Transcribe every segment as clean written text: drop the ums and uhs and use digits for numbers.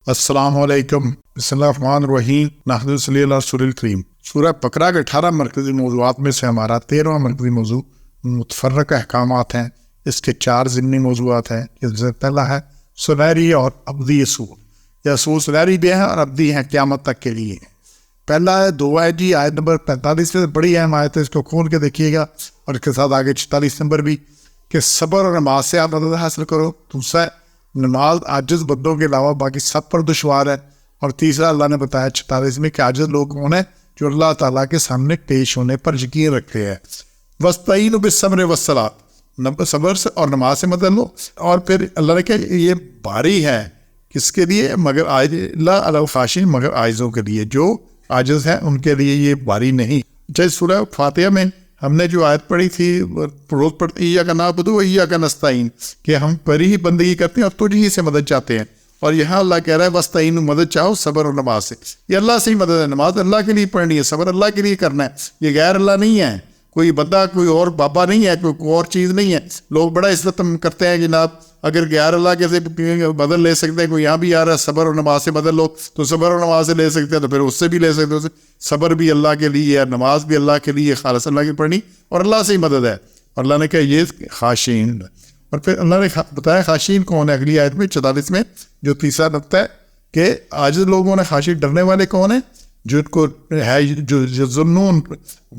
السلام علیکم، بسم اللہ الرحمن الرحیم، نحمد صلی اللہ رسول الکریم۔ سورہ بقرہ کے 18 مرکزی موضوعات میں سے ہمارا 13واں مرکزی موضوع متفرق احکامات ہیں۔ اس کے 4 ضمنی موضوعات ہیں۔ اس سے پہلا ہے سنہری اور ابدی اصول۔ یہ اصول سنہری بھی ہیں اور ابدی ہیں، قیامت تک کے لیے۔ پہلا ہے 2 آیت جی، آیت نمبر 45 سے بڑی اہم آیت ہے، اس کو کھول کے دیکھیے گا، اور اس کے ساتھ آگے 46 نمبر بھی، کہ صبر اور نماز سے آپ مدد حاصل کرو۔ دوسرا نماز عاجز بندوں کے علاوہ باقی سب پر دشوار ہے، اور تیسرا اللہ نے بتایا 46 میں کہ عاجز لوگ کون ہیں؟ جو اللہ تعالیٰ کے سامنے پیش ہونے پر یقین رکھتے ہیں۔ وَاسْتَعِینُوا بِالصَّبْرِ وَالصَّلَاةِ، صبر سے اور نماز سے مدد لو۔ اور پھر اللہ نے کہا یہ بھاری ہے، کس کے لیے؟ مگر اللہ علی الخاشعین، مگر عاجزوں کے لیے، جو عاجز ہیں ان کے لیے یہ بھاری نہیں۔ جیسے سورہ فاتحہ میں ہم نے جو آیت پڑھی تھی، روز پڑھتے ایاک نعبد و ایاک نستعین، کہ ہم پر ہی بندگی کرتے ہیں اور تجھ ہی سے مدد چاہتے ہیں۔ اور یہاں اللہ کہہ رہا ہے وَاسْتَعِینُوا، مدد چاہو صبر اور نماز سے۔ یہ اللہ سے ہی مدد ہے، نماز اللہ کے لیے پڑھنی ہے، صبر اللہ کے لیے کرنا ہے۔ یہ غیر اللہ نہیں ہے، کوئی بندہ، کوئی اور بابا نہیں ہے، کوئی اور چیز نہیں ہے۔ لوگ بڑا عزت کرتے ہیں جناب، اگر غیر اللہ کے سے بدل لے سکتے ہیں، کوئی یہاں بھی آ رہا ہے صبر اور نماز سے بدل لو، تو صبر اور نماز سے لے سکتے ہیں، تو پھر اس سے بھی لے سکتے ہیں۔ صبر بھی اللہ کے لیے ہے، نماز بھی اللہ کے لیے، خالص اللہ کی پڑھنی، اور اللہ سے ہی مدد ہے۔ اور اللہ نے کہا یہ خاشعین، اور پھر اللہ نے بتایا خاشعین کون ہے اگلی آیت میں 44 میں، جو تیسرا نقطہ ہے کہ عاجز لوگوں نے خاشعین، ڈرنے والے کون ہیں؟ جو ان کو ہے، جو ظنون،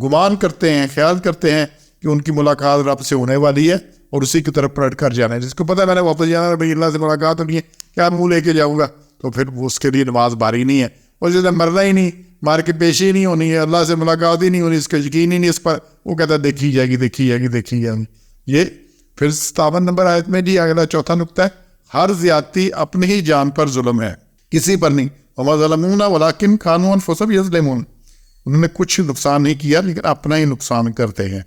گمان کرتے ہیں، خیال کرتے ہیں کہ ان کی ملاقات رب سے ہونے والی ہے اور اسی کی طرف پلٹ کر جانا ہے۔ جس کو پتہ ہے میں نے واپس جانا ہے، بھائی اللہ سے ملاقات ہونی ہے، کیا منہ لے کے جاؤں گا؟ تو پھر اس کے لیے نماز باری نہیں ہے۔ اور جس نے مرنا ہی نہیں، مار کے پیشی نہیں ہونی ہے، اللہ سے ملاقات ہی نہیں ہونی، اس کا یقین ہی نہیں اس پر، وہ کہتا ہے دیکھی جائے گی، دیکھی جائے گی، دیکھی جائے گی۔ یہ پھر 57 نمبر آیت میں جی اگلا چوتھا نقطہ ہے، ہر زیادتی اپنی ہی جان پر ظلم ہے، کسی پر نہیں۔ وَمَا ظَلَمُونَا وَلَٰكِنْ كَانُوا أَنفُسَهُمْ يَظْلِمُونَ، انہوں نے کچھ نقصان نہیں کیا لیکن اپنا ہی نقصان کرتے ہیں۔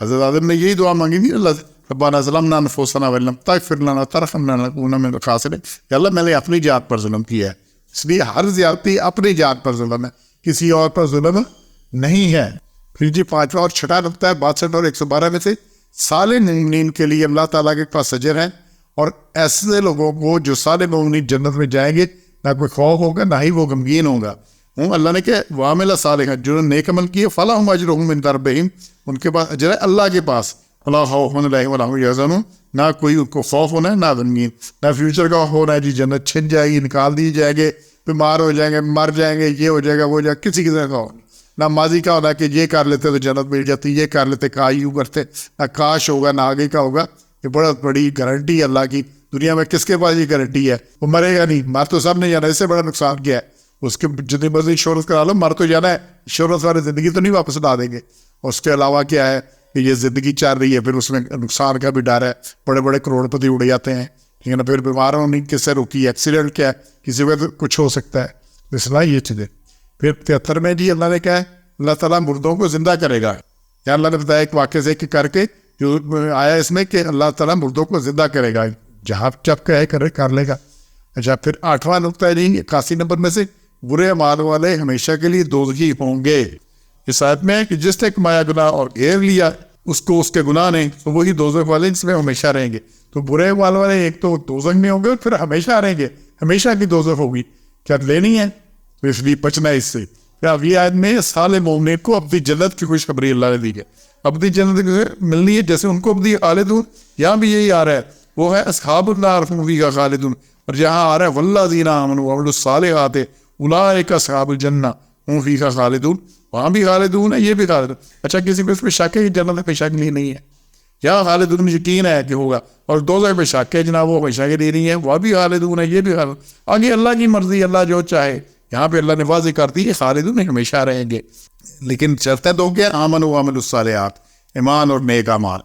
حضرت آدم نے یہی دعا مانگی تھی اللہ سے، ربنا ظلمنا انفسنا وان لم تغفر لنا وترحمنا لنكونن من الخاسرین، کہ اللہ میں نے اپنی جان پر ظلم کیا ہے۔ اس لیے ہر زیادتی اپنی جان پر ظلم ہے، کسی اور پر ظلم نہیں ہے۔ پھر جی 5واں اور 6واں نقطہ ہے 62 اور 112 میں سے، صالح مومنین کے لیے اللہ تعالیٰ کے پاس اجر ہے، اور ایسے لوگوں کو جو صالح مومنین جنت میں جائیں گے، نہ کوئی خوف ہوگا نہ ہی وہ غمگین ہوگا۔ اللہ نے کہا وَعَمِلَ صَالِحًا، جنہوں نے نیک عمل کیے، فَلَهُمْ أَجْرُهُمْ عِندَ رَبِّهِمْ، ان کے پاس اجر ہے اللہ کے پاس۔ وَلَا خَوْفٌ عَلَيْهِمْ وَلَا هُمْ يَحْزَنُونَ، نہ کوئی ان کو خوف ہونا ہے نہ غمگین، نہ فیوچر کا ہونا ہے جی جنت چھن جائے گی، نکال دی جائیں گے، بیمار ہو جائیں گے، مر جائیں گے، یہ ہو جائے گا، وہ ہو جائے گا، کسی طرح کا ہونا، نہ ماضی کا ہونا کہ یہ کر لیتے تو جنت مل جاتی، یہ کر لیتے کا یوں کرتے، نہ کاش ہوگا نہ آگے کا ہوگا۔ یہ بڑا بڑی گارنٹی ہے اللہ کی۔ دنیا میں کس کے پاس یہ گارنٹی ہے؟ وہ مرے گا نہیں، مر تو سب نے جانا، اس سے بڑا نقصان کیا ہے؟ اس کے جتنی مرضی انشورنس کرا لو، مر تو جانا ہے، انشورنس والے زندگی تو نہیں واپس لا دیں گے۔ اور اس کے علاوہ کیا ہے کہ یہ زندگی چل رہی ہے، پھر اس میں نقصان کا بھی ڈر ہے، بڑے بڑے کروڑ پتی اڑ جاتے ہیں، ٹھیک ہے نا، پھر بیمار ہونے کس سے روکی ہے، ایکسیڈنٹ کیا ہے، کسی وقت کچھ ہو سکتا ہے، اس لیے یہ چیزیں۔ پھر 73 میں جی اللہ نے کہا ہے اللہ تعالیٰ مردوں کو زندہ کرے گا۔ یا اللہ نے بتایا ایک واقعے سے کہ کر کے جو آیا اس میں کہ اللہ تعالیٰ مردوں کو زندہ کرے گا، جہاں جب کہے کرے کر لے گا۔ اچھا پھر 8واں نقطہ ہے جی 81 نمبر میں سے، برے اعمال والے ہمیشہ کے لیے دوزخی ہوں گے۔ اس آیت میں ہے کہ جس نے کمایا گناہ اور گھیر لیا اس کو اس کے گناہ نے، تو وہی دوزخ والے اس میں ہمیشہ رہیں گے۔ تو برے اعمال والے ایک تو دوزخ میں ہوں گے اور پھر ہمیشہ رہیں گے، ہمیشہ کی دوزخ ہوگی۔ کیا لینی ہے؟ تو اس لیے بچنا ہے اس سے۔ یہ آیت میں صالح مومنین کو اپنی جنت کی خوشخبری اللہ نے دی ہے، اپنی جنت ملنی ہے، جیسے ان کو اپنی خالدون، یہاں بھی یہی آ رہا ہے، وہ ہے اصحاب النار ہم فیہا خالدون، اور جہاں آ رہا ہے والذین آمنوا وعملوا الصالحات اولئک اصحاب الجنہ ہم فیہا خالدون، وہاں بھی خالدون ہے، یہ بھی خالدون۔ اچھا کسی کو اس پہ شک ہے کہ جنت ہمیشہ کے لیے نہیں ہے؟ یہاں خالدون یقین ہے کہ ہوگا، اور دوزخ پہ شک ہے جناب وہ ہمیشہ کے لیے نہیں ہے، وہاں بھی خالدون ہے، یہ بھی خالدون۔ آگے اللہ کی مرضی، اللہ جو چاہے، یہاں پہ اللہ نے واضح کر دی کہ خالدون ہمیشہ رہیں گے، لیکن شرطیں دو کہ آمنوا وعملوا الصالحات، ایمان اور نیک اعمال۔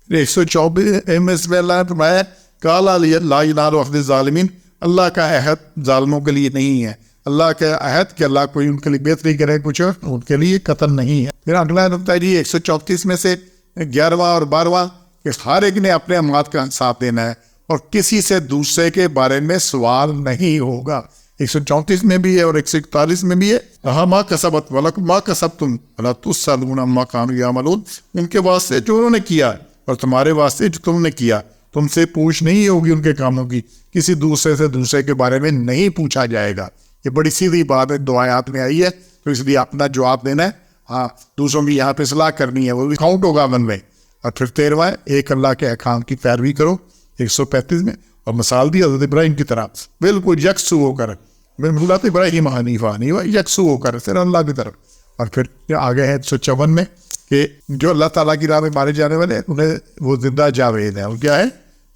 124 میں اللہ نے فرمایا قال لا ینال عہد الظالمین، اللہ کا عہد ظالموں کے لیے نہیں ہے، اللہ کا عہد کہ اللہ کوئی ان کے لیے بہتری کرے کچھ ان کے لیے قتل نہیں ہے۔ پھر اگلا نقطہ جی 134 میں سے 11واں اور 12واں، کہ ہر ایک نے اپنے اعمال کا حساب دینا ہے اور کسی سے دوسرے کے بارے میں سوال نہیں ہوگا۔ 134 میں بھی ہے اور 141 میں بھی ہے، کہا ما کسبت ولکم ما کسبتم ولا تسألون عما كانوا يعملون، ان کے واسطے جو انہوں نے کیا اور تمہارے واسطے جو تم نے کیا، تم سے پوچھ نہیں ہوگی ان کے کاموں کی، کسی دوسرے سے دوسرے کے بارے میں نہیں پوچھا جائے گا. یہ بڑی سیدھی بات ہے، 2 آیات میں آئی ہے، تو اس لیے اپنا جواب دینا ہے. ہاں دوسروں کی یہاں پہ اصلاح کرنی ہے، وہ بھی کاؤنٹ ہوگا من میں. اور پھر 13واں ایک اللہ کے احکام کی پیروی کرو 135 میں، اور مثال دی حضرت ابراہیم کی طرح بالکل یکسو ہو کر، ملت ابراہیم حنیفہ یکسو ہو کر پھر اللہ کی طرف. اور پھر آگے ہے 154 میں کہ جو اللہ تعالیٰ کی راہ میں مارے جانے والے انہیں وہ زندہ جاوید ہیں. وہ کیا ہے؟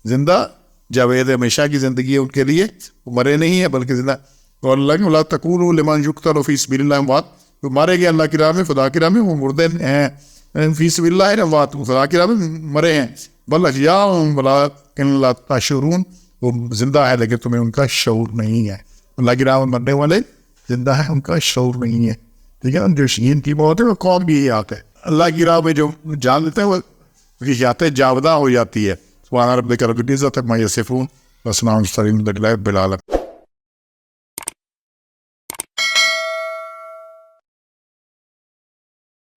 زندہ جاوید، ہمیشہ کی زندگی ہے ان کے لیے، وہ مرے نہیں ہیں بلکہ زندہ. اور اللہ لا تقولوا لمن یقتل فی سبیل اللہ اموات، وہ مارے گئے اللہ کی راہ میں، خدا کی راہ میں، وہ مردے ہیں. فی سبیل اللہ اموات، خدا کی راہ میں مرے ہیں. بل احیاء ولکن لا تشعرون، وہ زندہ ہے لیکن تمہیں ان کا شعور نہیں ہے. اللہ کی راہ میں مرنے والے زندہ ہے، ان کا شعور نہیں ہے. ٹھیک ہے نا، جو شہید کی موت ہے وہ قوم بھی یہی آتا ہے. اللہ کی راہ میں جو جان لیتے ہیں وہ یات جاودہ ہو جاتی ہے. سبحان ربک رب العزت عما یصفون وسلام علی المرسلین والحمد للہ رب العالمین.